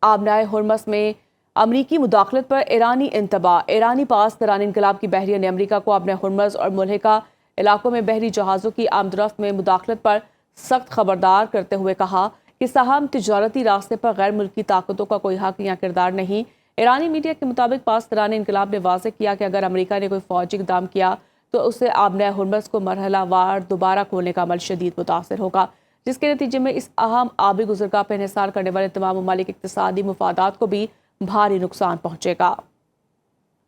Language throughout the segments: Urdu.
آبنائے ہرمس میں امریکی مداخلت پر ایرانی انتباہ۔ ایرانی پاس تران انقلاب کی بحریہ نے امریکہ کو آبنائے ہرمز اور ملحقہ علاقوں میں بحری جہازوں کی آمد و رفت میں مداخلت پر سخت خبردار کرتے ہوئے کہا کہ تاہم تجارتی راستے پر غیر ملکی طاقتوں کا کوئی حق یا کردار نہیں۔ ایرانی میڈیا کے مطابق پاس تران انقلاب نے واضح کیا کہ اگر امریکہ نے کوئی فوجی اقدام کیا تو اس سے آبنائے ہرمز کو مرحلہ وار دوبارہ کھولنے کا عمل شدید متاثر ہوگا، جس کے نتیجے میں اس اہم آبی گزرگاہ پر انحصار کرنے والے تمام ممالک کے اقتصادی مفادات کو بھی بھاری نقصان پہنچے گا۔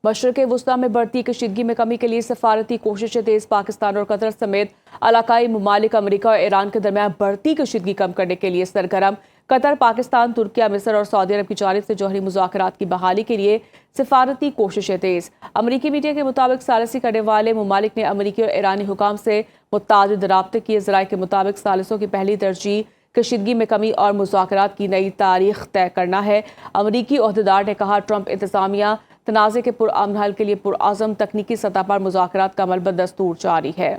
مشرق وسطیٰ میں بڑھتی کشیدگی میں کمی کے لیے سفارتی کوششیں تیز۔ پاکستان اور قطر سمیت علاقائی ممالک امریکہ اور ایران کے درمیان بڑھتی کشیدگی کم کرنے کے لیے سرگرم۔ قطر، پاکستان، ترکیہ، مصر اور سعودی عرب کی جانب سے جوہری مذاکرات کی بحالی کے لیے سفارتی کوششیں تیز۔ امریکی میڈیا کے مطابق ثالثی کرنے والے ممالک نے امریکی اور ایرانی حکام سے متعدد رابطے کیے۔ ذرائع کے مطابق ثالثوں کی پہلی ترجیح کشیدگی میں کمی اور مذاکرات کی نئی تاریخ طے کرنا ہے۔ امریکی عہدیدار نے کہا ٹرمپ انتظامیہ تنازع کے پرامن حل کے لیے پرعزم، تکنیکی سطح پر مذاکرات کا عمل بدستور جاری ہے۔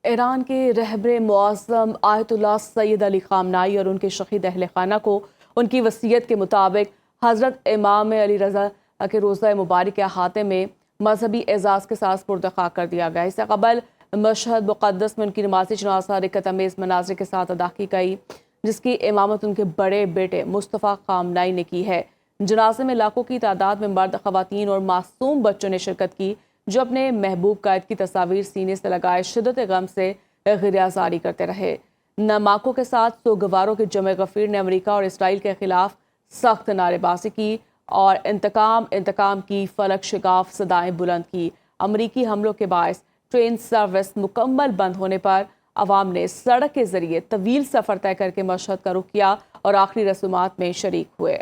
ایران کے رہبر معظم آیت اللہ سید علی خامنائی اور ان کے شہید اہل خانہ کو ان کی وصیت کے مطابق حضرت امام علی رضا کے روضہ مبارک کے احاطے میں مذہبی اعزاز کے ساتھ سپرد خاک کر دیا گیا۔ اس سے قبل مشہد مقدس میں ان کی نماز جنازہ رکعت امیز مناظر کے ساتھ ادا کی گئی، جس کی امامت ان کے بڑے بیٹے مصطفیٰ خامنائی نے کی ہے۔ جنازے میں لاکھوں کی تعداد میں مرد، خواتین اور معصوم بچوں نے شرکت کی، جو اپنے محبوب قائد کی تصاویر سینے سے لگائے شدت غم سے غریازاری کرتے رہے۔ نماکوں کے ساتھ سوگواروں کے جمع غفیر نے امریکہ اور اسرائیل کے خلاف سخت نعرے بازی کی اور انتقام کی فلک شگاف صدائیں بلند کی۔ امریکی حملوں کے باعث ٹرین سروس مکمل بند ہونے پر عوام نے سڑک کے ذریعے طویل سفر طے کر کے مشہد کا رخ کیا اور آخری رسومات میں شریک ہوئے۔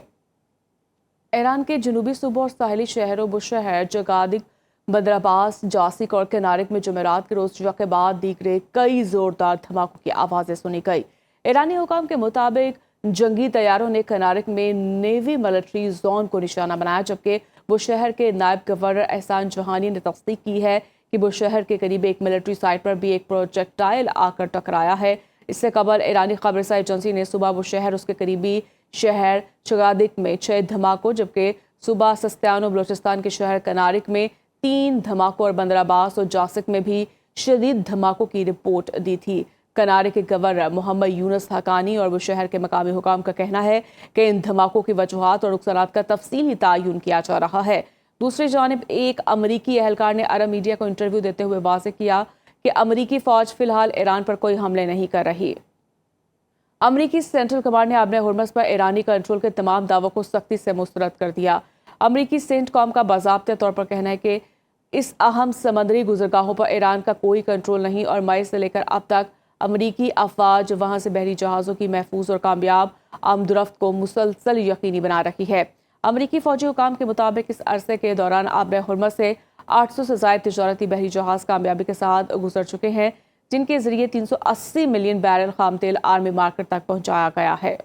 ایران کے جنوبی صوبوں اور ساحلی شہروں بشہر، جگادک، بندر عباس، جاسک اور کنارک میں جمعرات کے روز یکے بعد دیگرے کئی زوردار دھماکوں کی آوازیں سنی گئی۔ ایرانی حکام کے مطابق جنگی طیاروں نے کنارک میں نیوی ملٹری زون کو نشانہ بنایا، جبکہ بشہر کے نائب گورنر احسان جوہانی نے تصدیق کی ہے کہ بشہر کے قریب ایک ملٹری سائٹ پر بھی ایک پروجیکٹائل آ کر ٹکرایا ہے۔ اس سے قبل ایرانی خبررساں ایجنسی نے صوبہ بشہر، اس کے قریبی شہر چگادک میں 6 دھماکوں، جبکہ صوبہ سستیان و بلوچستان کے شہر کنارک میں 3 دھماکوں اور بندر عباس اور جاسک میں بھی شدید دھماکوں کی رپورٹ دی تھی۔ کنارک کے گورنر محمد یونس حقانی اور بشہر کے مقامی حکام کا کہنا ہے کہ ان دھماکوں کی وجوہات اور نقصانات کا تفصیلی تعین کیا جا رہا ہے۔ دوسری جانب ایک امریکی اہلکار نے عرب میڈیا کو انٹرویو دیتے ہوئے واضح کیا کہ امریکی فوج فی الحال ایران پر کوئی حملے نہیں کر رہی۔ امریکی سینٹرل کمانڈ نے آبنائے ہرمز پر ایرانی کنٹرول کے تمام دعووں کو سختی سے مسترد کر دیا۔ امریکی سینٹ کام کا باضابطہ طور پر کہنا ہے کہ اس اہم سمندری گزرگاہوں پر ایران کا کوئی کنٹرول نہیں اور مئی سے لے کر اب تک امریکی افواج وہاں سے بحری جہازوں کی محفوظ اور کامیاب آمد و رفت کو مسلسل یقینی بنا رہی ہے۔ امریکی فوجی حکام کے مطابق اس عرصے کے دوران آبنائے ہرمز سے 800 سے زائد تجارتی بحری جہاز کامیابی کے ساتھ گزر چکے ہیں، جن کے ذریعے 380 ملین بیرل خام تیل عالمی مارکیٹ تک پہنچایا گیا ہے۔